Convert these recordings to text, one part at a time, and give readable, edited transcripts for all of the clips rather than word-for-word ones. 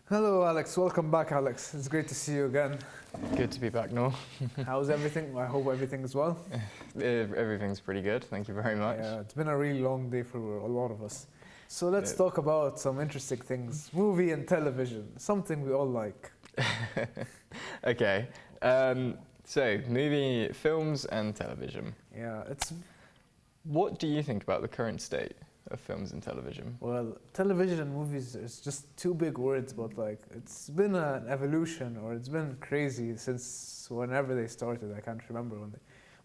Hello, Alex. Welcome back, Alex. It's great to see you again. Good to be back, Noor. How's everything? I hope everything is well. Everything's pretty good, thank you very much. Yeah, it's been a really long day for a lot of us. So let's talk about some interesting things. Movie and television, something we all like. Okay, so movie, films and television. Yeah, What do you think about the current state of films and television? well, television and movies is just two big words, but like it's been an evolution, or it's been crazy since whenever they started. I can't remember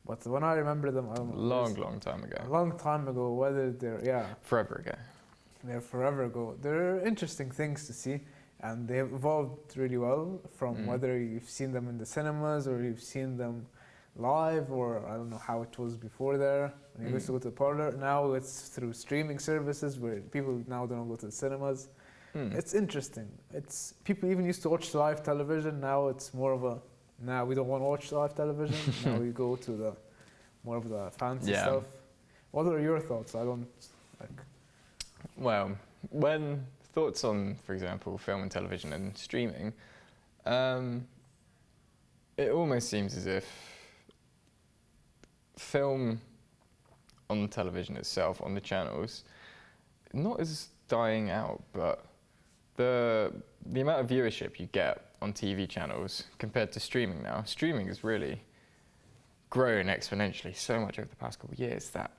but when I remember them, I don't know. Long time ago. A long time ago, whether they're, Forever ago. they're forever ago. They're interesting things to see, and they've evolved really well from whether you've seen them in the cinemas or you've seen them live, or I don't know how it was before there. When you used to go to the parlor, now it's through streaming services where people now don't go to the cinemas. It's interesting. People even used to watch live television. Now it's more of a, we don't want to watch live television. Now we go to the more of the fancy stuff. What are your thoughts? I don't like. Well, when thoughts on, for example, film and television and streaming, it almost seems as if film on the television itself, on the channels, not as dying out, but the amount of viewership you get on TV channels compared to streaming now, streaming has really grown exponentially so much over the past couple of years that,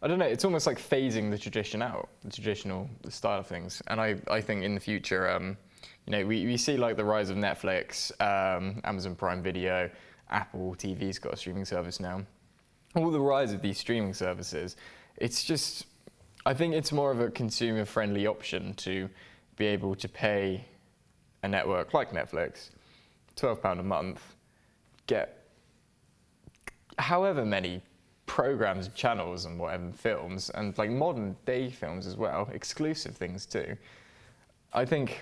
I don't know, it's almost like phasing the tradition out, the traditional style of things. And I think in the future, we see like the rise of Netflix, Amazon Prime Video, Apple TV's got a streaming service now. All the rise of these streaming services, it's just, I think it's more of a consumer-friendly option to be able to pay a network like Netflix, £12 a month, get however many programs, channels and whatever, films, and like modern day films as well, exclusive things too. I think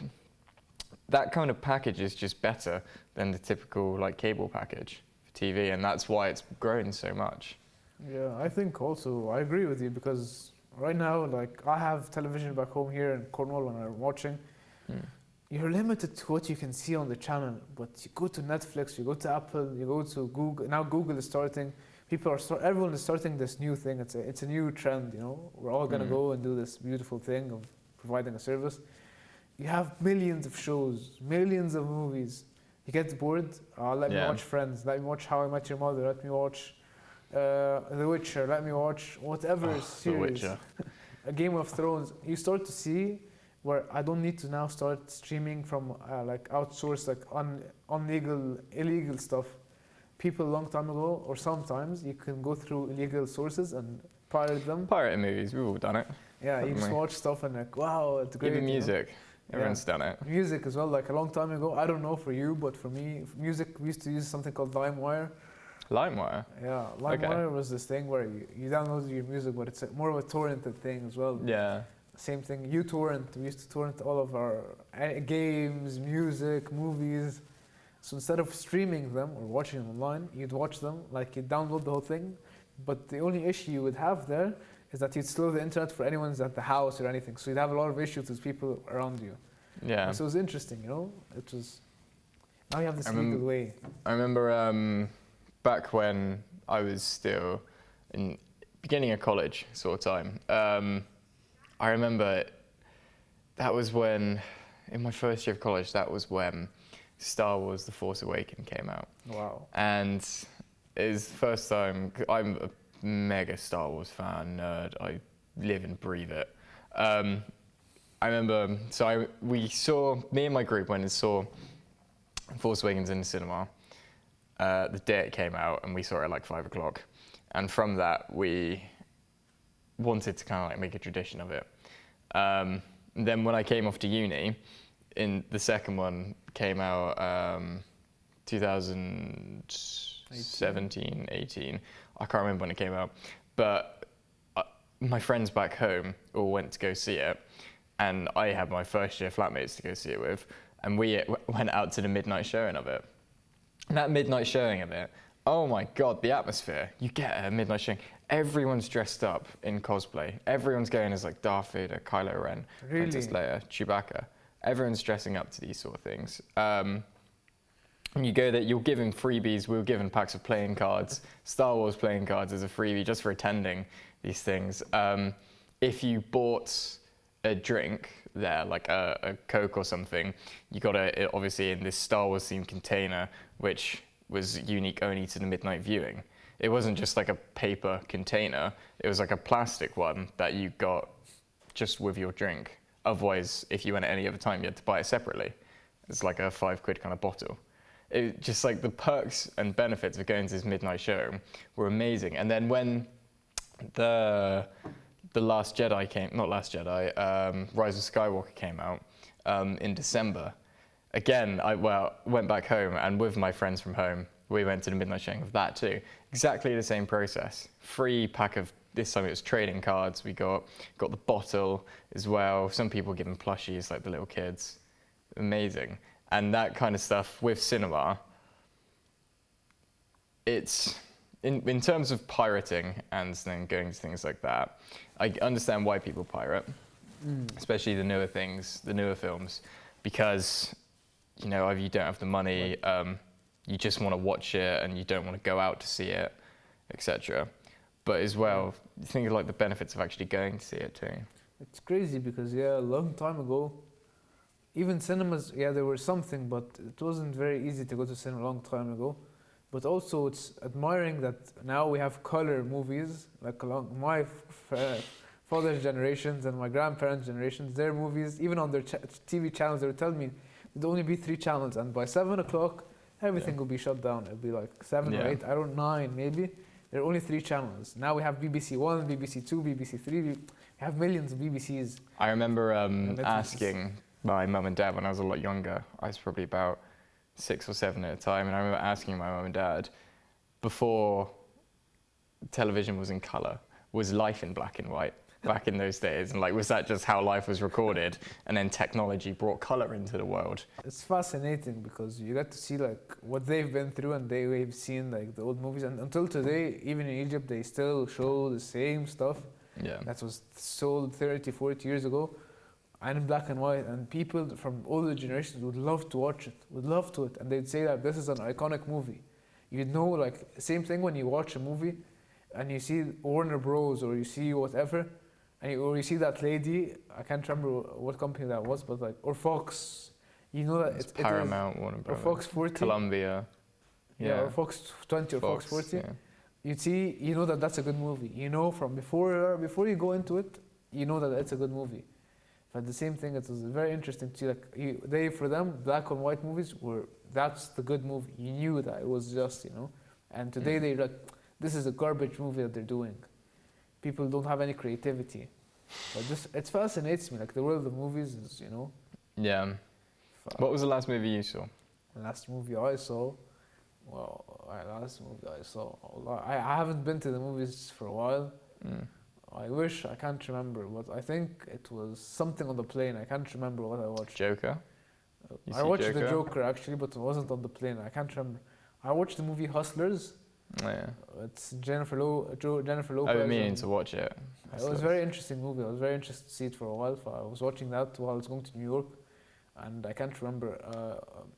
that kind of package is just better than the typical like cable package for TV, and that's why it's grown so much. Yeah, I think also, I agree with you, because right now, like, I have television back home here in Cornwall when I'm watching. You're limited to what you can see on the channel, but you go to Netflix, you go to Apple, you go to Google. Now Google is starting. Everyone is starting this new thing. It's a new trend, We're all gonna go and do this beautiful thing of providing a service. You have millions of shows, millions of movies. You get bored, let me watch Friends, let me watch How I Met Your Mother, let me watch The Witcher, let me watch whatever series. A Game of Thrones. You start to see where I don't need to now start streaming from like outsourced, like illegal stuff. People a long time ago, or sometimes you can go through illegal sources and pirate them. Pirated movies, we've all done it. Yeah, you just watch stuff and like, wow, it's great. Even music, everyone's done it. Music as well, like a long time ago. I don't know for you, but for me, music, we used to use something called LimeWire. LimeWire? Yeah, LimeWire was this thing where you download your music, but it's more of a torrented thing as well. Yeah. Same thing, uTorrent. We used to torrent all of our games, music, movies. So instead of streaming them or watching them online, you'd watch them, like you'd download the whole thing. But the only issue you would have there is that you'd slow the internet for anyone who's at the house or anything. So you'd have a lot of issues with people around you. Yeah. And so it was interesting, It was, now you have this legal way. I remember back when I was still in beginning of college sort of time, I remember that was when, in my first year of college, that was when Star Wars The Force Awakens came out. Wow. And it was the first time, I'm a mega Star Wars fan, nerd, I live and breathe it. I remember, me and my group went and saw Force Awakens in the cinema the day it came out, and we saw it at like 5 o'clock. And from that, we wanted to kind of like make a tradition of it. Then when I came off to uni, in the second one came out 2017, 18. I can't remember when it came out, but my friends back home all went to go see it, and I had my first year flatmates to go see it with, and we went out to the midnight showing of it. And that midnight showing of it, oh my God, the atmosphere. You get a midnight showing. Everyone's dressed up in cosplay. Everyone's going as like Darth Vader, Kylo Ren, Really? Princess Leia, Chewbacca. everyone's dressing up to these sort of things. And you go there, you're given freebies. We were given packs of playing cards, Star Wars playing cards as a freebie just for attending these things. If you bought a drink there, like a Coke or something, you got it obviously in this Star Wars themed container, which was unique only to the midnight viewing. It wasn't just like a paper container, it was like a plastic one that you got just with your drink. Otherwise, if you went at any other time, you had to buy it separately. It's like a £5 kind of bottle. It just like the perks and benefits of going to this midnight show were amazing. And then when the Last Jedi came, not Last Jedi, Rise of Skywalker came out in December. Again, I went back home, and with my friends from home, we went to the midnight showing of that too. Exactly the same process. Free pack of, this time it was trading cards. We got the bottle as well. Some people given plushies, like the little kids. Amazing. And that kind of stuff with cinema, it's, in terms of pirating and then going to things like that, I understand why people pirate, especially the newer things, the newer films, because, you know, either you don't have the money, you just want to watch it and you don't want to go out to see it, etc. But as well, you think of like the benefits of actually going to see it too. It's crazy because, yeah, a long time ago, even cinemas, yeah, there was something, but it wasn't very easy to go to cinema a long time ago. But also, it's admiring that now we have color movies, like along my father's generations and my grandparents' generations, their movies, even on their TV channels, they would tell me there'd only be 3 channels, and by 7 o'clock, everything will be shut down. It'll be like 7 or 8, I don't know, 9 maybe. There are only 3 channels. Now we have BBC One, BBC Two, BBC Three. We have millions of BBCs. I remember asking my mum and dad when I was a lot younger. I was probably about 6 or 7 at a time, and I remember asking my mum and dad, before television was in colour, was life in black and white back in those days? And like, was that just how life was recorded, and then technology brought colour into the world? It's fascinating because you get to see like what they've been through, and they've seen like the old movies, and until today, even in Egypt, they still show the same stuff that was sold 30, 40 years ago, and in black and white, and people from all the generations would love to watch it, and they'd say that this is an iconic movie. You'd know, like, same thing when you watch a movie and you see Warner Bros. Or you see whatever, or you see that lady, I can't remember what company that was, but like, or Fox, you know that it's Paramount, Warner Bros. Or Fox 40. Columbia. Yeah, or Fox 20 or Fox 40. Yeah. You'd see, you know that that's a good movie. You know from before you go into it, you know that it's a good movie. But the same thing, it was very interesting to see, like, for them, black and white movies that's the good movie. You knew that it was just, you know. And today they're like, this is a garbage movie that they're doing. People don't have any creativity. But it fascinates me, like the world of movies is, you know. Yeah. What was the last movie you saw? The last movie I saw, I haven't been to the movies for a while. I wish, I can't remember, but I think it was something on the plane. I can't remember what I watched. Joker? I watched The Joker actually, but it wasn't on the plane. I can't remember. I watched the movie Hustlers. Oh, yeah. It's Jennifer Lopez. I've been meaning to watch it. It was a very interesting movie. I was very interested to see it for a while. I was watching that while I was going to New York, and I can't remember.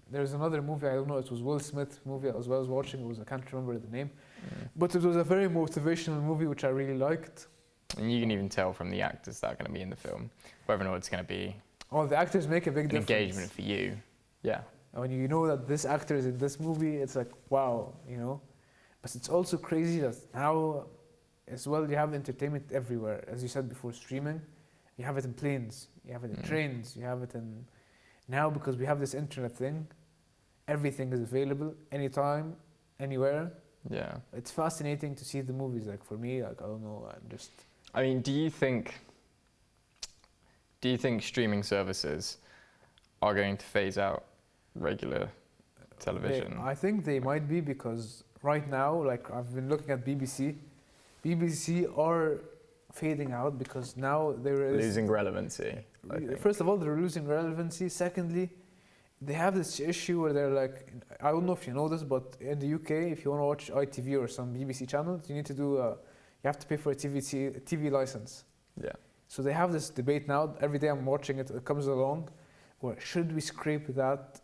There's another movie, I don't know, it was Will Smith movie as well as watching. I can't remember the name. But it was a very motivational movie, which I really liked. And you can even tell from the actors that are going to be in the film whether or not it's going to be the actors make a big difference. Engagement for you. Yeah. When you know that this actor is in this movie, it's like, wow, you know. But it's also crazy that now, as well, you have entertainment everywhere. As you said before, streaming, you have it in planes, you have it in trains, you have it in... Now, because we have this internet thing, everything is available, anytime, anywhere. Yeah. It's fascinating to see the movies. Like, for me, like, I don't know, I mean, do you think streaming services are going to phase out regular television? I think they might be, because right now, like, I've been looking at BBC. BBC are fading out because now they're losing relevancy. First of all, they're losing relevancy. Secondly, they have this issue where they're like, I don't know if you know this, but in the UK, if you want to watch ITV or some BBC channels, you need to you have to pay for a TV license. Yeah. So they have this debate now. Every day I'm watching it, it comes along. or should we scrape that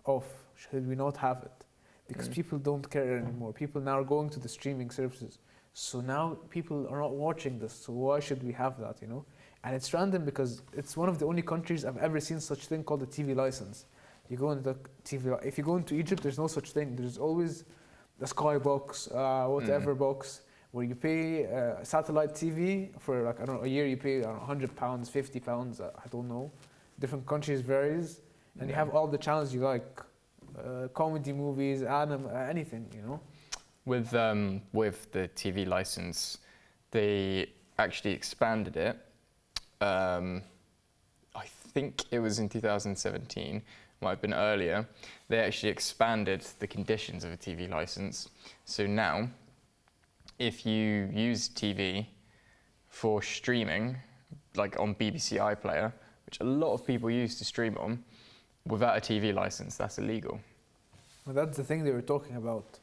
off? Should we not have it? Because people don't care anymore. People now are going to the streaming services. So now people are not watching this. So why should we have that, you know? And it's random because it's one of the only countries I've ever seen such thing called a TV license. You go into the TV, if you go into Egypt, there's no such thing. There's always the Skybox, whatever box, where you pay satellite TV for like, I don't know, a year you pay £100, £50, I don't know. Different countries varies. And you have all the channels you like, comedy movies, anime, anything, you know. With the TV license, they actually expanded it. I think it was in 2017, might have been earlier. They actually expanded the conditions of a TV license. So now, if you use TV for streaming, like on BBC iPlayer, which a lot of people use to stream on, without a TV license, that's illegal. Well, that's the thing they were talking about,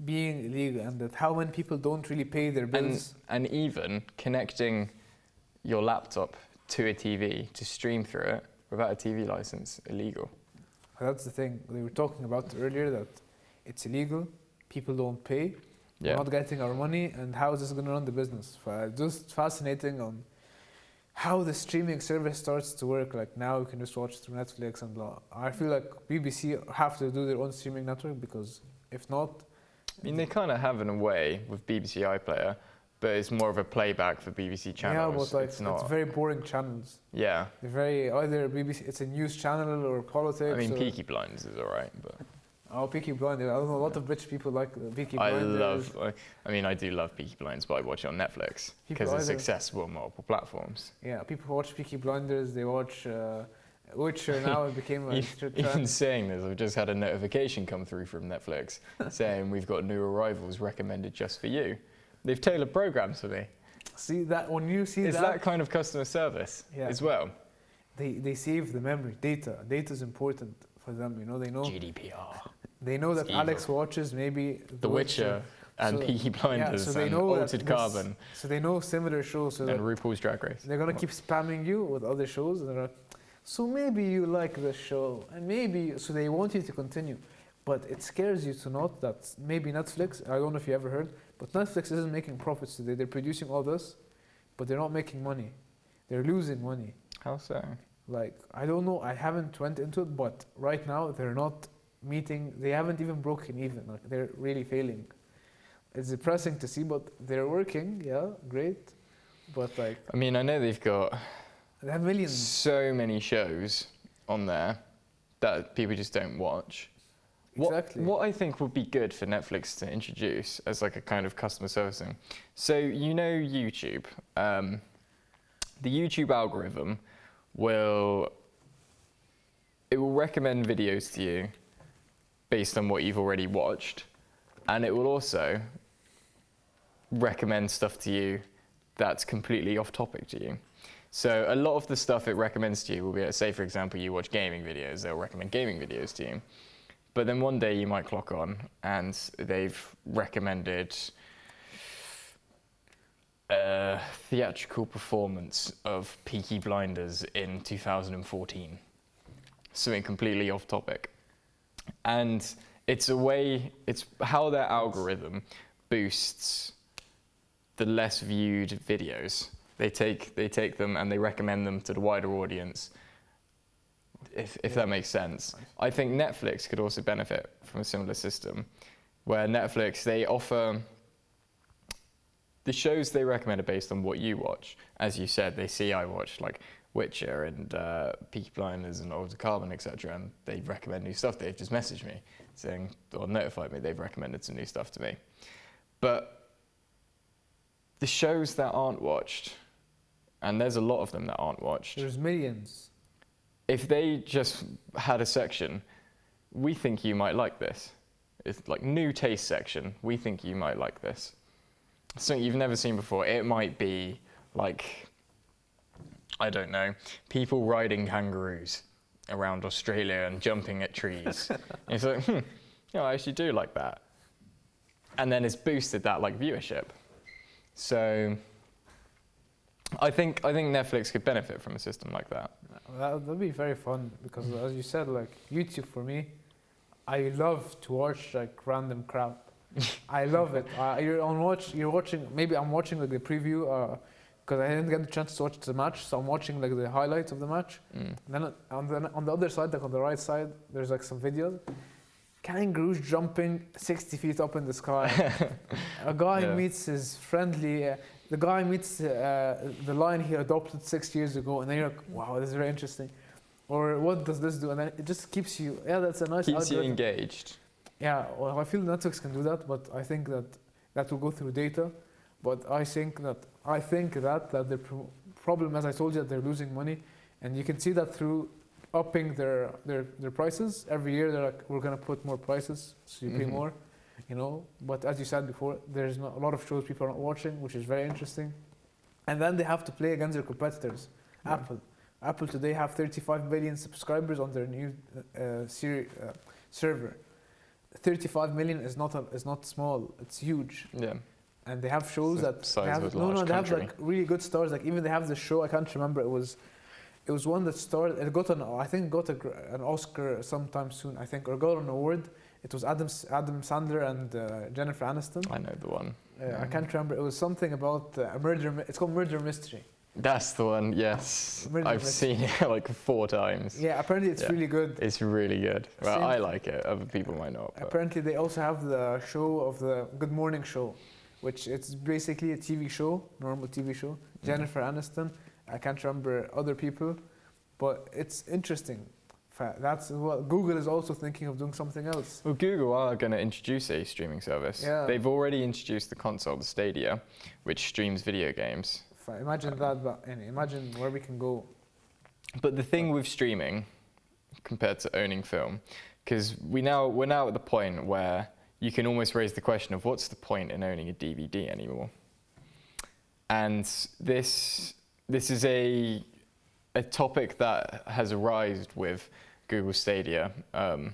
being illegal, and that how many people don't really pay their bills. And even connecting your laptop to a TV to stream through it without a TV license, illegal. Well, that's the thing they were talking about earlier, that it's illegal, people don't pay, we're not getting our money, and how is this going to run the business? Just fascinating on how the streaming service starts to work. Like now you can just watch through Netflix and blah. I feel like BBC have to do their own streaming network, because if not... I mean, they kind of have in a way with BBC iPlayer, but it's more of a playback for BBC channels. Yeah, but like, it's very boring channels. Yeah. They're very, either BBC, it's a news channel or politics. I mean, Peaky Blinders is alright, but... Oh, Peaky Blinders. I don't know, a lot of rich people like Peaky Blinders. I do love Peaky Blinders, but I watch it on Netflix because it's accessible on multiple platforms. Yeah, people watch Peaky Blinders, they watch Witcher. Now it became a Even saying this, I've just had a notification come through from Netflix saying we've got new arrivals recommended just for you. They've tailored programs for me. See that, when you see it's that kind of customer service as well. They save the memory, data. Data is important for them, you know, they know. GDPR. They know that Alex watches maybe The Witcher and Peaky Blinders and Altered Carbon. So they know similar shows. So and RuPaul's Drag Race. They're going to keep spamming you with other shows. And they're like, so maybe you like this show. And maybe, so they want you to continue. But it scares you to know that maybe Netflix, I don't know if you ever heard, but Netflix isn't making profits today. They're producing all this, but they're not making money. They're losing money. How so? Like, I don't know, I haven't went into it, but right now they're not meeting, they haven't even broken even. Like, they're really failing. It's depressing to see, but they're working, yeah, great. But like... I mean, I know they have millions. So many shows on there that people just don't watch. Exactly. What I think would be good for Netflix to introduce as like a kind of customer service thing. So, you know YouTube. The YouTube algorithm will recommend videos to you based on what you've already watched, and it will also recommend stuff to you that's completely off topic to you. So a lot of the stuff it recommends to you will be, say for example, you watch gaming videos, they'll recommend gaming videos to you. But then one day you might clock on and they've recommended a theatrical performance of Peaky Blinders in 2014. Something completely off topic. And it's how their algorithm boosts the less viewed videos. They take them and they recommend them to the wider audience, if that makes sense. I think Netflix could also benefit from a similar system, where Netflix, they offer the shows they recommend are based on what you watch. As you said, they see I watch like Witcher and Peaky Blinders and Altered Carbon, etc., and they recommend new stuff. They've just messaged me saying, or notified me they've recommended some new stuff to me. But the shows that aren't watched, and there's a lot of them that aren't watched. There's millions. If they just had a section, we think you might like this. It's like new taste section. We think you might like this. Something you've never seen before. It might be like, I don't know, people riding kangaroos around Australia and jumping at trees. It's like, I actually do like that. And then it's boosted that like viewership. So I think Netflix could benefit from a system like that. That'd be very fun because, as you said, like YouTube for me, I love to watch like random crap. I love it. You're watching. Maybe I'm watching like the preview because I didn't get the chance to watch the match, so I'm watching like the highlights of the match. And then on the other side, like on the right side, there's like some videos. Kangaroos jumping 60 feet up in the sky. A guy meets his friendly. The guy meets the lion he adopted 6 years ago, and then you're like, wow, this is very interesting. Or what does this do? And then it just keeps you. Yeah, that's a nice. Keeps you engaged. Yeah, well, I feel Netflix can do that, but I think that will go through data. But I think that the problem, as I told you, that they're losing money, and you can see that through upping their prices every year. They're like, we're gonna put more prices, so you pay more, you know. But as you said before, there's not a lot of shows people are not watching, which is very interesting. And then they have to play against their competitors. Apple today have 35 million subscribers on their new server. 35 million is not small. It's huge. Yeah. And they have shows that they have like really good stars. Like even they have the show. I can't remember. It was one that starred. It got an Oscar sometime soon. I think, or got an award. It was Adam Sandler and Jennifer Aniston. I know the one. I can't remember. It was something about a murder. It's called Murder Mystery. That's the one. Yes, I've seen it like 4 times. Yeah, apparently it's really good. It's really good. Well, I like it. Other people might not. But. Apparently, they also have the show of the Good Morning Show, which it's basically a TV show, normal TV show. Jennifer Aniston. I can't remember other people, but it's interesting. That's what Google is also thinking of doing something else. Well, Google are going to introduce a streaming service. Yeah. They've already introduced the console, the Stadia, which streams video games. Imagine that, but imagine where we can go. But the thing with streaming, compared to owning film, because we're now at the point where you can almost raise the question of what's the point in owning a DVD anymore? And this is a topic that has arisen with Google Stadia, the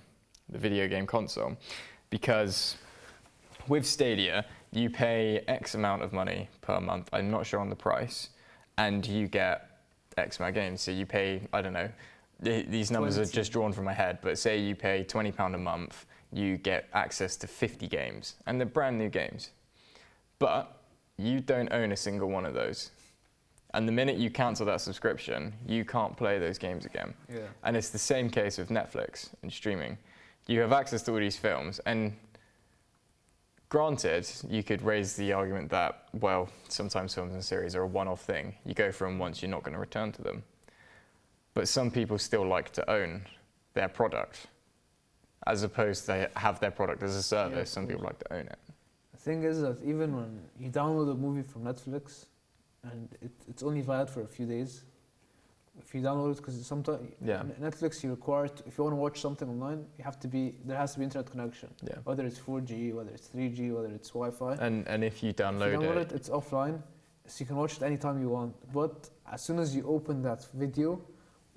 video game console, because with Stadia, you pay X amount of money per month, I'm not sure on the price, and you get X amount of games. So you pay, I don't know, these numbers are just drawn from my head, but say you pay £20 a month, you get access to 50 games, and they're brand new games. But you don't own a single one of those. And the minute you cancel that subscription, you can't play those games again. Yeah. And it's the same case with Netflix and streaming. You have access to all these films, and granted, you could raise the argument that, well, sometimes films and series are a one-off thing. You go for them once, you're not going to return to them. But some people still like to own their product, as opposed to have their product as a service. Some people like to own it. The thing is that even when you download a movie from Netflix, and it's only valid for a few days, if you download it, because sometimes Netflix, you require if you want to watch something online, there has to be internet connection. Yeah. Whether it's 4G, whether it's 3G, whether it's Wi-Fi. And if you download it, it's offline, so you can watch it anytime you want. But as soon as you open that video,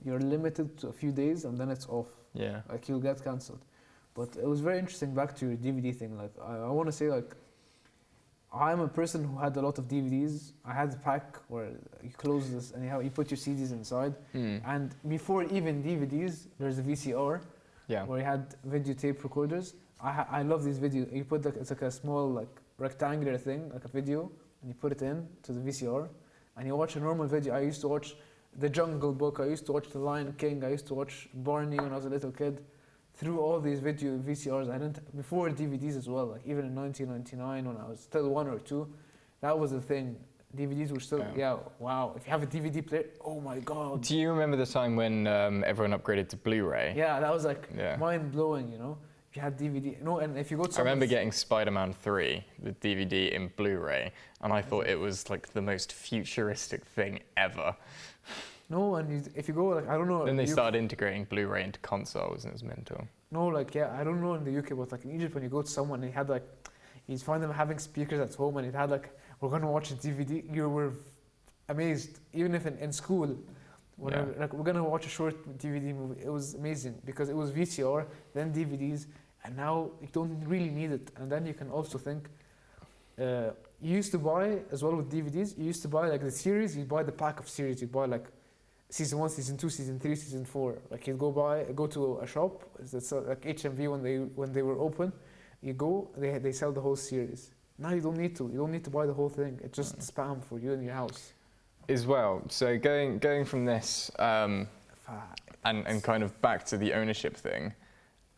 you're limited to a few days, and then it's off. Yeah. Like you'll get cancelled. But it was very interesting. Back to your DVD thing. Like I want to say, like I'm a person who had a lot of DVDs. I had a pack where you close this and you put your CDs inside. And before even DVDs, there's a VCR, where you had videotape recorders. I love these videos. You put it's like a small like rectangular thing, like a video, and you put it in to the VCR, and you watch a normal video. I used to watch The Jungle Book. I used to watch The Lion King. I used to watch Barney when I was a little kid. Through all these video VCRs, before DVDs as well. Like even in 1999, when I was still 1 or 2, that was the thing. DVDs were still, wow. If you have a DVD player, oh my God. Do you remember the time when everyone upgraded to Blu-ray? Yeah, that was like mind blowing. You know, if you had DVD, and if you go to. I remember getting Spider-Man 3, the DVD in Blu-ray, and I thought it was like the most futuristic thing ever. No, and if you go, like, I don't know. Then they started integrating Blu-ray into consoles, and it was mental. No, like, I don't know in the UK, but like in Egypt, when you go to someone, and you'd find them having speakers at home, and it had like, we're gonna watch a DVD. You were amazed, even if in school, we're gonna watch a short DVD movie. It was amazing because it was VCR, then DVDs, and now you don't really need it. And then you can also think, you used to buy as well with DVDs. You used to buy like the series. You buy the pack of series. You buy like season 1, season 2, season 3, season 4. Like you'd go to a shop. That's like HMV when they were open. You go, they sell the whole series. Now you don't need to. You don't need to buy the whole thing. It's just spam for you in your house. As well. So going from this and kind of back to the ownership thing,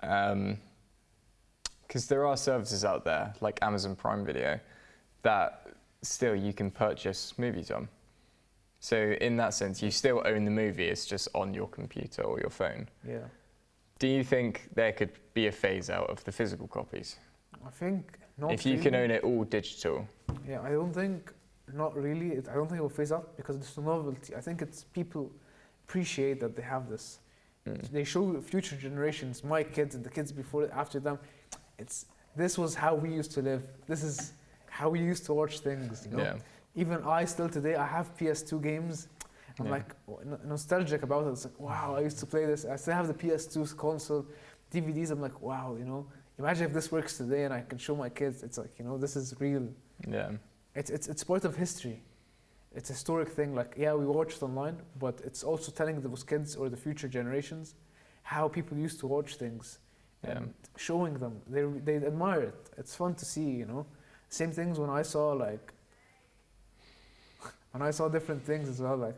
because there are services out there like Amazon Prime Video that still you can purchase movies on. So in that sense, you still own the movie. It's just on your computer or your phone. Yeah. Do you think there could be a phase out of the physical copies? I think not. If you can own it all digital. Yeah, I don't think. Not really. I don't think it will phase out because it's a novelty. I think it's people appreciate that they have this. They show future generations, my kids and the kids before, after them. This was how we used to live. This is how we used to watch things. You know? Yeah. Even I still today, I have PS2 games. I'm like nostalgic about it. It's like, wow, I used to play this. I still have the PS2 console, DVDs. I'm like, wow, you know. Imagine if this works today and I can show my kids. It's like, you know, this is real. Yeah. It's part of history. It's a historic thing. Like, yeah, we watch it online, but it's also telling those kids or the future generations how people used to watch things and showing them. They admire it. It's fun to see, you know. Same things when I saw different things as well. Like,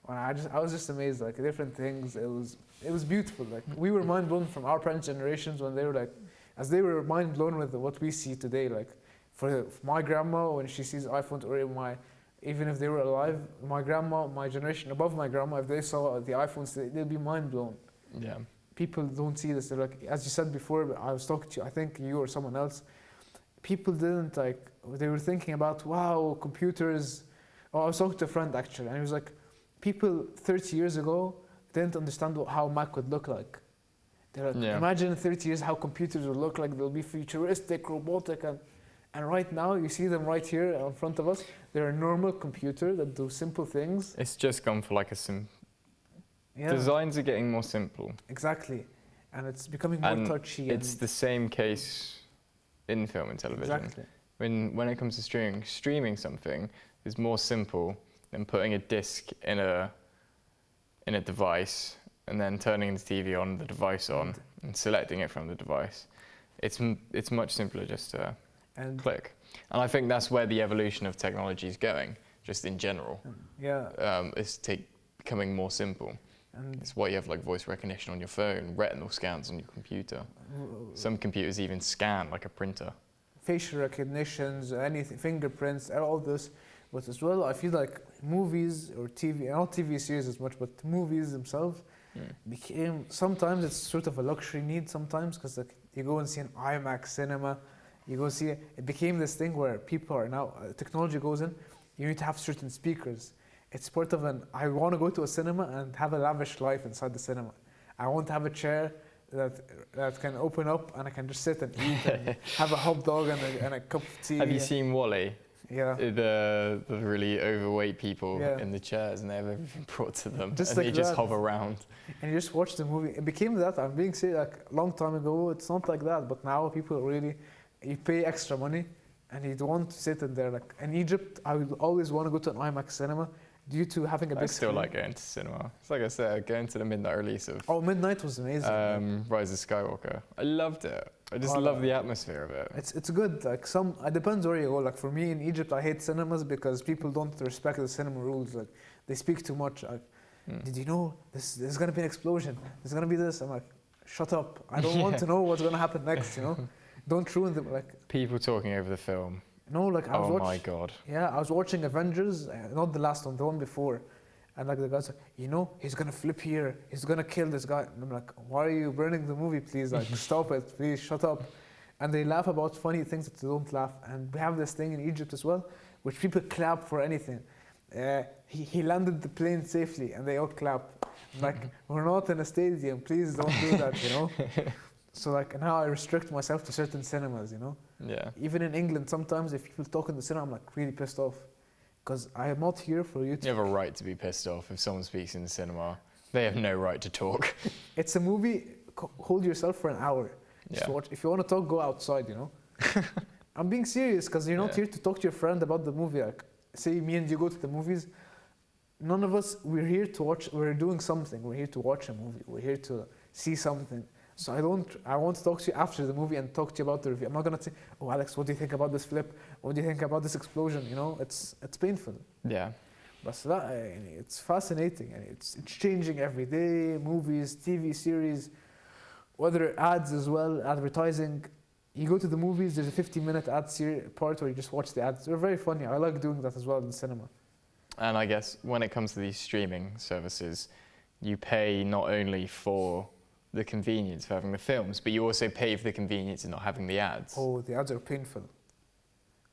when I was just amazed. Like different things. It was beautiful. Like we were mind blown from our parents' generations when they were like, as they were mind blown with what we see today. Like. For my grandma, when she sees iPhones, or even if they were alive, my grandma, my generation above my grandma, if they saw the iPhones, they'd be mind blown. Yeah. People don't see this. They're like, as you said before, I was talking to you, I think you or someone else. People didn't like. They were thinking about, wow, computers. Oh, I was talking to a friend actually, and he was like, people 30 years ago didn't understand how Mac would look like. They're like, imagine in 30 years how computers would look like. They'll be futuristic, robotic, and right now, you see them right here in front of us. They're a normal computer that do simple things. It's just gone for like designs are getting more simple. Exactly. And it's becoming more touchy. It's the same case in film and television. Exactly. When it comes to streaming something is more simple than putting a disc in a device and then turning the TV on, the device on, and selecting it from the device. It's much simpler just to click. And I think that's where the evolution of technology is going, just in general. Yeah. It's becoming more simple. And it's why you have like voice recognition on your phone, retinal scans on your computer. Some computers even scan like a printer. Facial recognitions, anything, fingerprints, all this. But as well, I feel like movies or TV, not TV series as much, but movies themselves became, sometimes it's sort of a luxury need sometimes, because like you go and see an IMAX cinema. You go see it became this thing where people are now, technology goes in, you need to have certain speakers. It's part of I want to go to a cinema and have a lavish life inside the cinema. I want to have a chair that can open up and I can just sit and eat and have a hot dog and a cup of tea. Have you seen WALL-E? Yeah. The really overweight people in the chairs and they have everything brought to them. Just and like they just hover around. And you just watch the movie. It became that, I'm being serious, like a long time ago, it's not like that, but now people really, you pay extra money and you don't want to sit in there. Like in Egypt, I would always want to go to an IMAX cinema due to having a big still screen. like going to cinema. It's like I said, going to the midnight release of Midnight was amazing. Rise of Skywalker. I loved it. I just love the atmosphere of it. It's good. Like it depends where you go. Like for me in Egypt, I hate cinemas because people don't respect the cinema rules. Like they speak too much. Like, did you know there's gonna be an explosion? There's gonna be this. I'm like, shut up. I don't want to know what's gonna happen next. You know, don't ruin the people talking over the film. No, like I was watching. Oh my god. Yeah, I was watching Avengers, not the last one, the one before. And like the guy's like, you know, he's gonna flip here, he's gonna kill this guy. And I'm like, why are you burning the movie, please? Like, stop it, please, shut up. And they laugh about funny things that they don't laugh. And we have this thing in Egypt as well, which people clap for anything. He landed the plane safely, and they all clap. I'm like, we're not in a stadium, please don't do that, you know? So like now I restrict myself to certain cinemas, you know? Yeah. Even in England, sometimes if people talk in the cinema, I'm like really pissed off. Because I am not here for you to... You have a right to be pissed off if someone speaks in the cinema. They have no right to talk. It's a movie, hold yourself for an hour. Yeah. Just watch. If you want to talk, go outside, you know? I'm being serious because you're not Yeah. here to talk to your friend about the movie. Like, say me and you go to the movies. None of us, we're here to watch, we're doing something. We're here to watch a movie. We're here to see something. So I want to talk to you after the movie and talk to you about the review. I'm not going to say, oh, Alex, what do you think about this flip? What do you think about this explosion? You know, it's painful. Yeah. But it's fascinating. And it's changing every day. Movies, TV series, whether ads as well, advertising. You go to the movies, there's a 15-minute ad part where you just watch the ads. They're very funny. I like doing that as well in the cinema. And I guess when it comes to these streaming services, you pay not only for the convenience of having the films, but you also pay for the convenience of not having the ads. Oh, the ads are painful.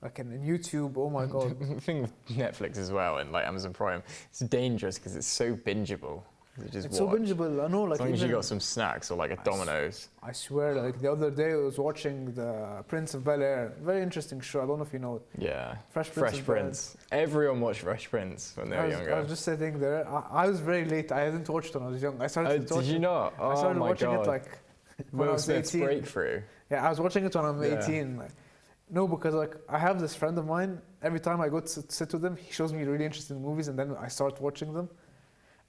Like in YouTube, oh my God. The thing with Netflix as well and like Amazon Prime, it's dangerous because it's so bingeable. It's so bingeable. I know, like as long as you got some snacks or like a Domino's. I swear, like the other day I was watching the Prince of Bel-Air. Very interesting show. I don't know if you know it. Yeah. Fresh Prince. Everyone watched Fresh Prince when they were younger. I was just sitting there. I was very late. I didn't watch it when I was young. I started Did you not? I started watching it like when I Will was Smith's 18. breakthrough. Yeah, I was watching it when I'm Yeah. 18. Like, no, because like I have this friend of mine. Every time I go to sit with him, he shows me really interesting movies, and then I start watching them.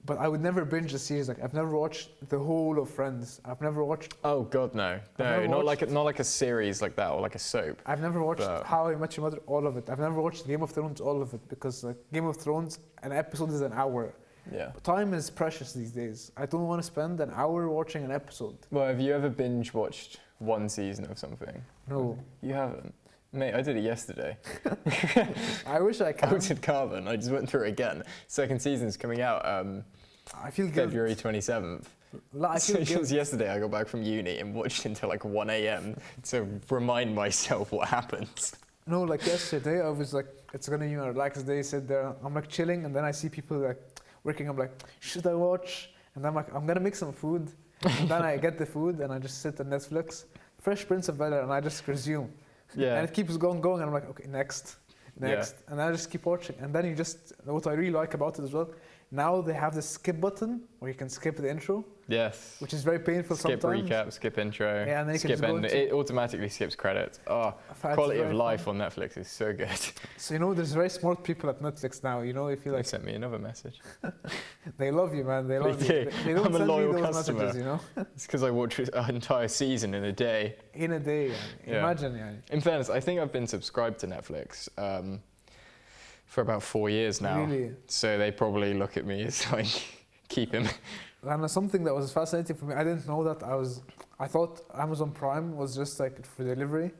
But I would never binge a series. Like I've never watched the whole of Friends. I've never watched. Oh God, no, not like a series like that or like a soap. I've never watched How I Met Your Mother, all of it. I've never watched Game of Thrones, all of it, because like Game of Thrones, an episode is an hour. Yeah. Time is precious these days. I don't want to spend an hour watching an episode. Well, have you ever binge watched one season of something? No. You haven't? Mate, I did it yesterday. I wish I could. Altered Carbon, I just went through it again. Second season's coming out I feel February 27th. I So feel just yesterday I got back from uni and watched until like 1 a.m. to remind myself what happens. No, like yesterday I was like, it's gonna be a relaxed day, sit there, I'm like chilling, and then I see people like working, I'm like, should I watch? And I'm like, I'm gonna make some food. And then I get the food and I just sit on Netflix, Fresh Prince of Bel-Air, and I just resume. Yeah. And it keeps going, and I'm like, okay, next. And I just keep watching. And then you just, what I really like about it as well, now they have this skip button where you can skip the intro. Yes. Which is very painful skip sometimes. Skip recap, skip intro, yeah, and then you skip can end. It automatically skips credits. Oh, quality of life on Netflix is so good. So, you know, there's very smart people at Netflix now, you know, if you like... They sent me another message. They love you, man. They love you. They don't I'm a send loyal me those customer. messages, you know? It's because I watched an entire season in a day. In a day, yeah. Imagine, yeah. In fairness, I think I've been subscribed to Netflix for about 4 years now. Really? So they probably look at me as like, keep him. And something that was fascinating for me, I didn't know that I thought Amazon Prime was just like for delivery.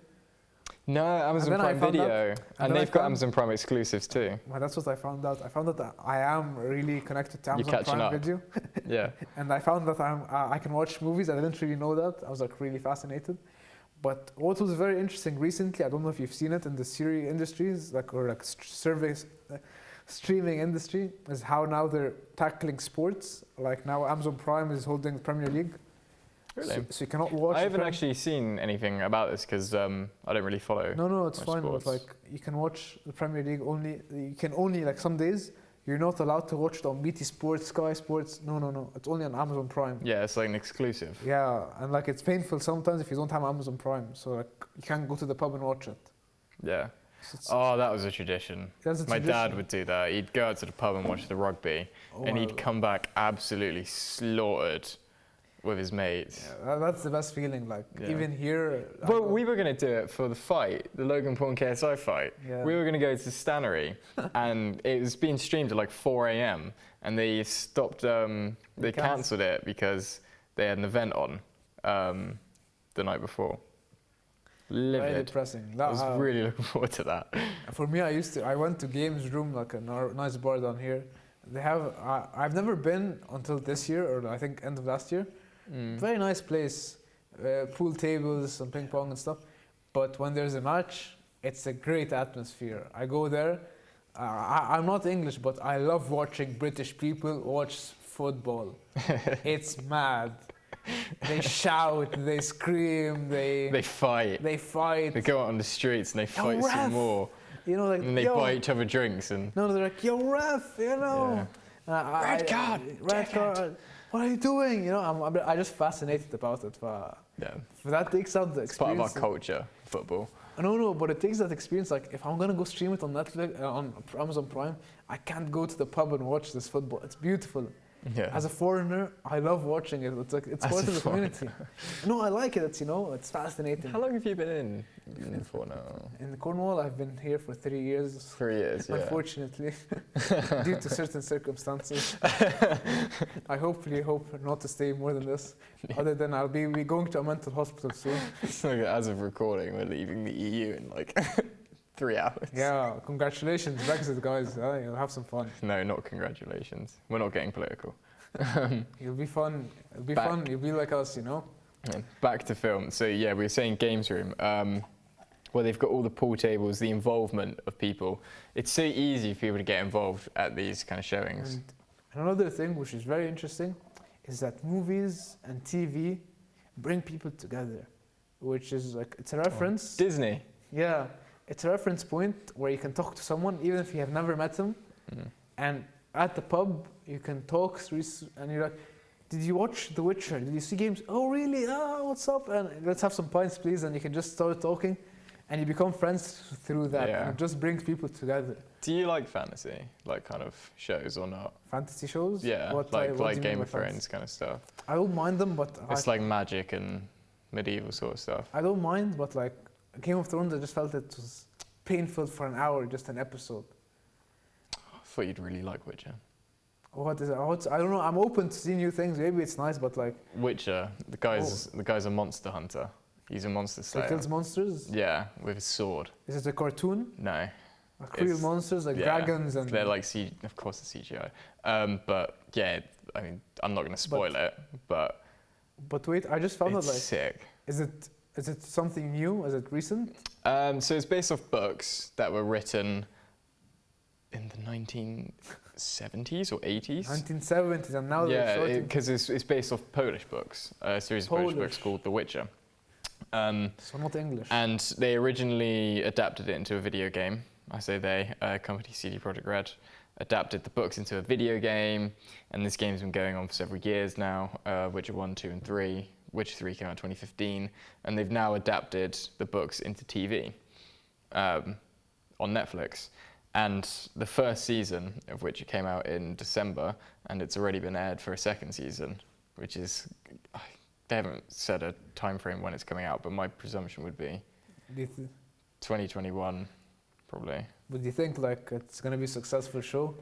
No, Amazon Prime Video. And they've got Amazon Prime exclusives too. Well, that's what I found out. I found out that I am really connected to Amazon Prime Video. Yeah. And I found that I can watch movies. I didn't really know that. I was like really fascinated. But what was very interesting recently, I don't know if you've seen it in the series industries, streaming industry, is how now they're tackling sports. Like now Amazon Prime is holding the Premier League. Really? So you cannot watch. I haven't actually seen anything about this because I don't really follow. No, it's fine. Sports. But like you can watch the Premier League only. You can only like some days you're not allowed to watch it on BT Sports, Sky Sports. No. It's only on Amazon Prime. Yeah, it's like an exclusive. Yeah, and like it's painful sometimes if you don't have Amazon Prime. So like you can't go to the pub and watch it. Yeah. Oh, that was a tradition. My dad would do that. He'd go out to the pub and watch the rugby, and he'd come back absolutely slaughtered with his mates. Yeah, that's the best feeling. Like even here. Well, we were going to do it for the fight, the Logan Paul and KSI fight. Yeah. We were going to go to the Stannery, and it was being streamed at like 4 a.m. and they stopped. They cancelled it because they had an event on the night before. Livid. Very depressing. I was really looking forward to that. For me, I went to Games Room, like a nice bar down here. They have. I've never been until this year, or I think end of last year. Very nice place, pool tables, some ping pong and stuff. But when there's a match, it's a great atmosphere. I go there. I'm not English, but I love watching British people watch football. It's mad. They shout, they scream, they fight. They go out on the streets and they fight some more. You know, like, and they buy each other drinks and. No, they're like, yo, ref, you know. Yeah. Red card. Red card. What are you doing? You know, I'm just fascinated about it. Yeah. That takes out the experience. It's part of our culture, football. No, but it takes that experience. Like, if I'm gonna go stream it on Netflix, on Amazon Prime, I can't go to the pub and watch this football. It's beautiful. Yeah. As a foreigner, I love watching it. It's like it's As part a of the community. No, I like it. It's it's fascinating. How long have you been in for now? In Cornwall, I've been here for 3 years. 3 years, yeah. Unfortunately, due to certain circumstances. I hope not to stay more than this. Other than I'll be going to a mental hospital soon. So as of recording, we're leaving the EU in like 3 hours. Yeah, congratulations, Brexit guys. You'll have some fun. No, not congratulations. We're not getting political. It'll be fun. It'll be Back- fun. You'll be like us, Back to film. So yeah, we were saying games room. Well, they've got all the pool tables, the involvement of people. It's so easy for people to get involved at these kind of showings. And another thing which is very interesting is that movies and TV bring people together, which is like, it's a reference. Disney. Yeah, it's a reference point where you can talk to someone even if you have never met them. And at the pub, you can talk and you're like, did you watch The Witcher? Did you see games? Oh, really? Oh, what's up? And let's have some pints, please. And you can just start talking and you become friends through that. Yeah. And it just brings people together. Do you like fantasy, like kind of shows or not? Fantasy shows? Yeah, What like do you mean Game by of Thrones fantasy? kind of stuff. I don't mind them, but It's like magic and medieval sort of stuff. I don't mind, but like Game of Thrones, I just felt it was painful for an hour, just an episode. I thought you'd really like Witcher. What is it? I don't know. I'm open to see new things. Maybe it's nice, but like Witcher, the guy's a monster hunter. He's a monster he slayer. kills monsters. Yeah, with his sword. Is it a cartoon? No. Like real It's- monsters, like yeah, dragons and. They're like of course it's CGI. But yeah, I mean, I'm not going to spoil it, but But wait, I just found it's out like, sick. is it something new? Is it recent? So it's based off books that were written in the 1970s or 80s. 1970s, and now they're Yeah, starting. because it's based off Polish books, a series of Polish books Polish. called The Witcher. So not English. And they originally adapted it into a video game. I say they, company CD Projekt Red, adapted the books into a video game, and this game's been going on for several years now. Witcher 1, 2, and 3. Witcher 3 came out in 2015, and they've now adapted the books into TV on Netflix. And the first season of Witcher came out in December, and it's already been aired for a second season, which is, they haven't said a time frame when it's coming out, but my presumption would be Do you 2021, probably. Would you think like it's gonna be a successful show?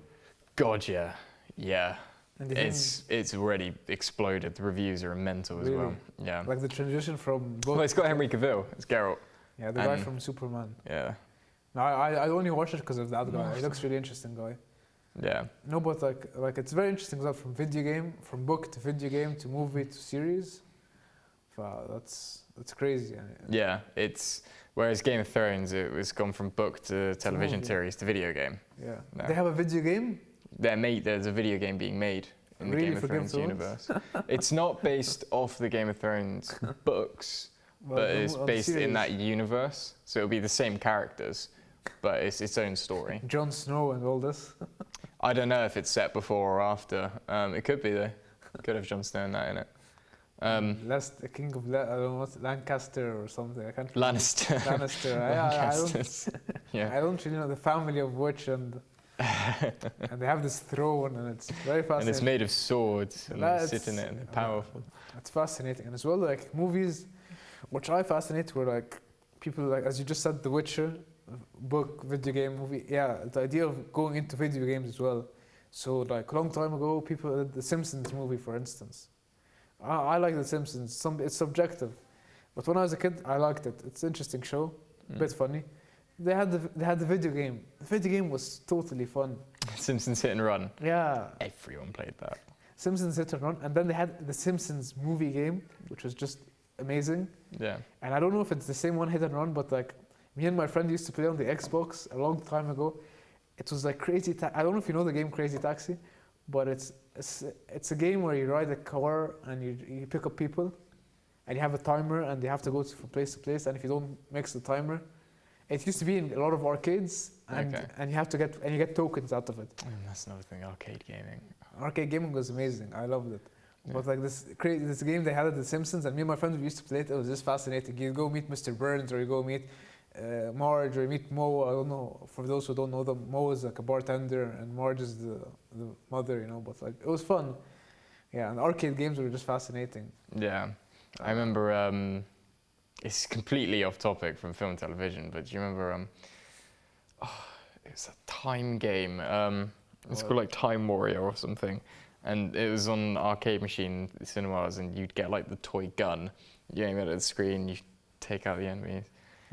God, yeah. Yeah. And do you think, It's already exploded. The reviews are mental as Really? well. Yeah. like the transition from book. Well, it's got Henry Cavill. It's Geralt. Yeah, the guy and- from Superman. Yeah. No, I only watched it because of that guy. He looks really interesting guy. Yeah. No, but like it's very interesting as well, from video game, from book to video game to movie to series. Wow, that's crazy. Yeah. Whereas Game of Thrones, it was gone from book to television movie. series to video game. Yeah. No. They have a video game. There's a video game being made in the Really, Game of for Game of Thrones universe. It's not based off the Game of Thrones books, but it's based in that universe. So it'll be the same characters, but it's its own story. Jon Snow and all this. I don't know if it's set before or after. It could be though. Could have Jon Snow in that. The King of I don't know what, Lancaster or something. I can't. Lannister. Lannister. I don't really know the family of which and they have this throne and it's very fascinating. And it's made of swords and That's- they sit in it and they're powerful. It's fascinating, and as well like movies, which I fascinate were like people like, as you just said, The Witcher, book, video game, movie. Yeah, the idea of going into video games as well. So like a long time ago, people did the Simpsons movie, for instance. I like the Simpsons. It's subjective, but when I was a kid, I liked it. It's an interesting show, a bit funny. They had the video game. The video game was totally fun. Simpsons Hit and Run. Yeah. Everyone played that. Simpsons Hit and Run, and then they had the Simpsons movie game, which was just amazing. Yeah. And I don't know if it's the same one, Hit and Run, but like me and my friend used to play on the Xbox a long time ago. It was like Crazy Taxi. I don't know if you know the game Crazy Taxi, but it's a game where you ride a car and you pick up people, and you have a timer and they have to go from place to place. And if you don't mix the timer, it used to be in a lot of arcades, and Okay. and you get tokens out of it. That's another thing. Arcade gaming. Arcade gaming was amazing. I loved it. Yeah. But like this game they had at The Simpsons, and me and my friends we used to play it. It was just fascinating. You go meet Mr. Burns, or you go meet Marge, or you meet Mo. I don't know. For those who don't know them, Mo is like a bartender, and Marge is the mother. You know, but like it was fun. Yeah, and arcade games were just fascinating. Yeah, I remember. It's completely off topic from film and television, but do you remember? It was a time game. It's called like Time Warrior or something, and it was on arcade machine cinemas, and you'd get like the toy gun. You aim it at the screen, you take out the enemies.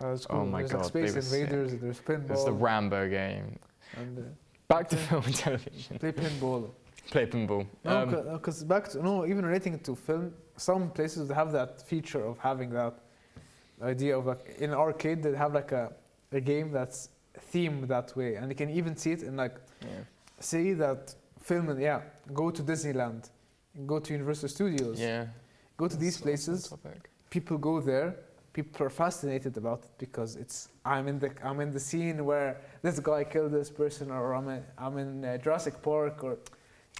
It's cool. Oh my there's god, like Space they were Invaders. sick. There's pinball. There's the Rambo game. And, Back to film and television. play pinball. Play pinball. No, because back to even relating it to film, some places they have that feature of having that idea of like in an arcade they have like a game that's themed that way, and you can even see it in like say that film and go to Disneyland, go to Universal Studios, go to these places. People go there. People are fascinated about it because I'm in the scene where this guy killed this person, or I'm in Jurassic Park, or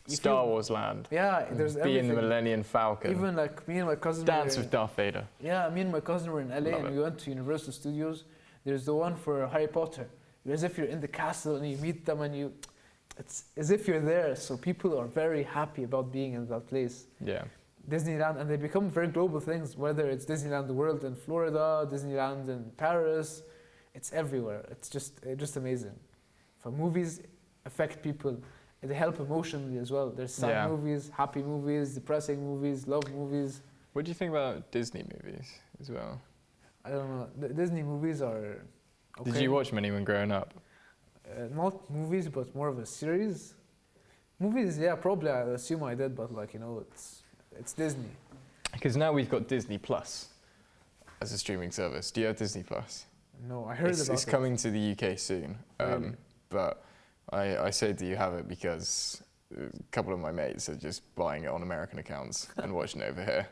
Star Wars Land. Yeah, there's Be everything. in the Millennium Falcon. Even like me and my cousin. Dance with Darth Vader. Yeah, me and my cousin were in LA, Love and it. we went to Universal Studios. There's the one for Harry Potter. You're as if you're in the castle and you meet them, and it's as if you're there. So people are very happy about being in that place. Yeah. Disneyland, and they become very global things, whether it's Disneyland World in Florida, Disneyland in Paris, it's everywhere. It's just amazing. For movies affect people, they help emotionally as well. There's sad movies, happy movies, depressing movies, love movies. What do you think about Disney movies as well? I don't know. The Disney movies are okay. Did you watch many when growing up? Not movies, but more of a series. Movies, yeah, probably. I assume I did, but like it's Disney. Because now we've got Disney Plus as a streaming service. Do you have Disney Plus? No, I heard about it. It's coming to the UK soon. Really? But I say, do you have it? Because a couple of my mates are just buying it on American accounts and watching it over here.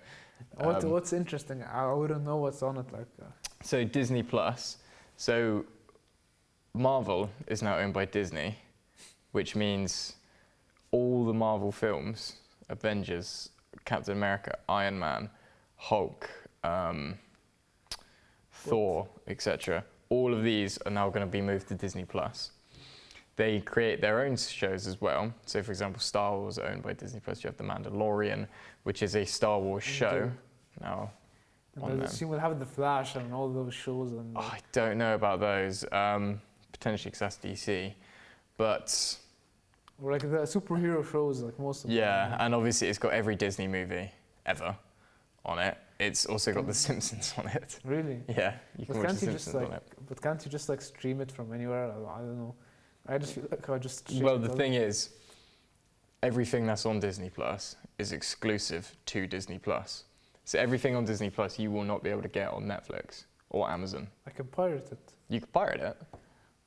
What's interesting? I wouldn't know what's on it like. So Disney Plus. So Marvel is now owned by Disney, which means all the Marvel films, Avengers, Captain America, Iron Man, Hulk, Thor, etc. All of these are now going to be moved to Disney Plus. They create their own shows as well. So, for example, Star Wars are owned by Disney Plus. You have The Mandalorian, which is a Star Wars show now. And I assume we'll have The Flash and all those shows. And I don't know about those. Potentially because that's DC, but or like the superhero shows, like most of them. Yeah, and obviously it's got every Disney movie ever on it. It's also got The Simpsons on it. Really? Yeah, you can watch The Simpsons on it. But can't you just like stream it from anywhere? I don't know. I just feel like I just. Well, the thing is, everything that's on Disney Plus is exclusive to Disney Plus. So everything on Disney Plus you will not be able to get on Netflix or Amazon. I can pirate it. You can pirate it.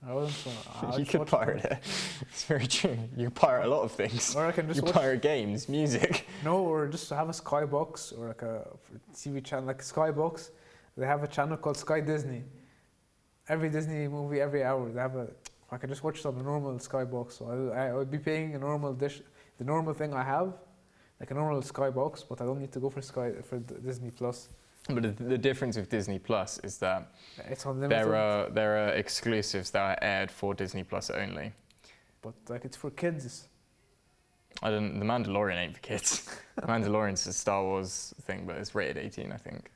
I wasn't. You could pirate it. It's very true. You can pirate a lot of things. Or I can just you pirate games, music. No, or just have a Skybox or like a TV channel, like Skybox. They have a channel called Sky Disney. Every Disney movie, every hour, they have a. I can just watch it on a normal Skybox. So I would be paying a normal dish, the normal thing I have, like a normal Skybox, but I don't need to go for Disney Plus. But the difference with Disney Plus is that it's unlimited. There are exclusives that are aired for Disney Plus only. But like it's for kids. The Mandalorian ain't for kids. Mandalorian's a Star Wars thing, but it's rated 18, I think.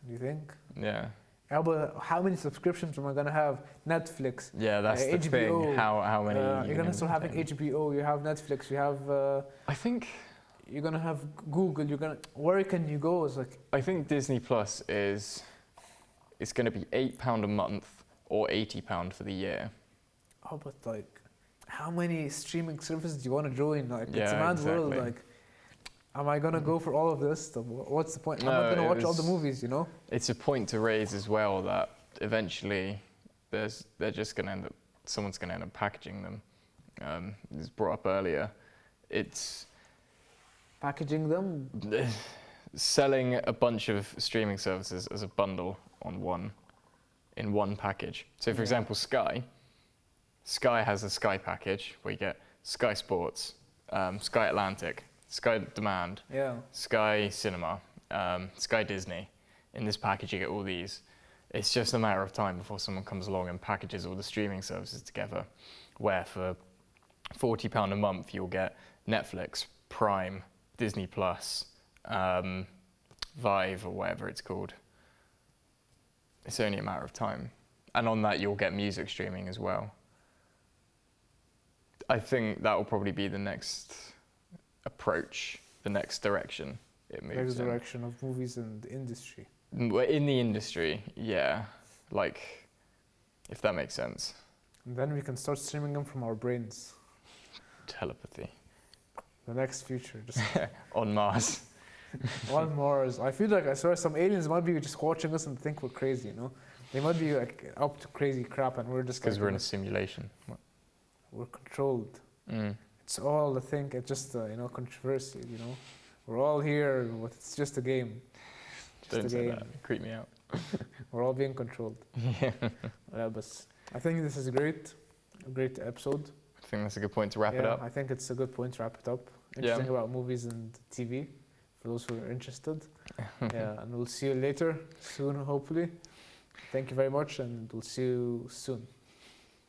Do you think? Yeah. Yeah, but how many subscriptions am I gonna have? Netflix. Yeah, that's the HBO, thing. How many? You're gonna start having HBO. You have Netflix. You have. I think. You're gonna have Google. Where can you go? It's like. I think Disney Plus it's gonna be £8 a month or £80 for the year. Oh, but like, how many streaming services do you want to join? Like, yeah, it's a mad exactly. world. Like, am I gonna go for all of this? What's the point? No, I'm not gonna watch all the movies, you know. It's a point to raise as well that eventually someone's gonna end up packaging them. It was brought up earlier. It's packaging them, selling a bunch of streaming services as a bundle in one package. So, for example, Sky has a Sky package where you get Sky Sports, Sky Atlantic, Sky Demand, Sky Cinema, Sky Disney. In this package, you get all these. it's just a matter of time before someone comes along and packages all the streaming services together, where for £40 a month you'll get Netflix, Prime, Disney Plus, Vive or whatever it's called. It's only a matter of time. And on that you'll get music streaming as well. I think that will probably be the next approach, the next direction it moves Next in. direction of movies and the industry. In the industry, yeah. Like, if that makes sense. And then we can start streaming them from our brains. Telepathy. The next future, just On Mars. on Mars. I feel like I swear some aliens might be just watching us and think we're crazy, you know? They might be like up to crazy crap and we're just Because like, we're in a simulation. we're controlled. Mm. It's all, I think, it's just, controversy, you know? We're all here, but it's just a game. Just Don't a say game. that. Creep me out. We're all being controlled. Yeah. Yeah, but I think this is a great episode. I think that's a good point to wrap it Yeah, up. I think it's a good point to wrap it up. Interesting about movies and TV, for those who are interested. Yeah, and we'll see you later, soon, hopefully. Thank you very much, and we'll see you soon.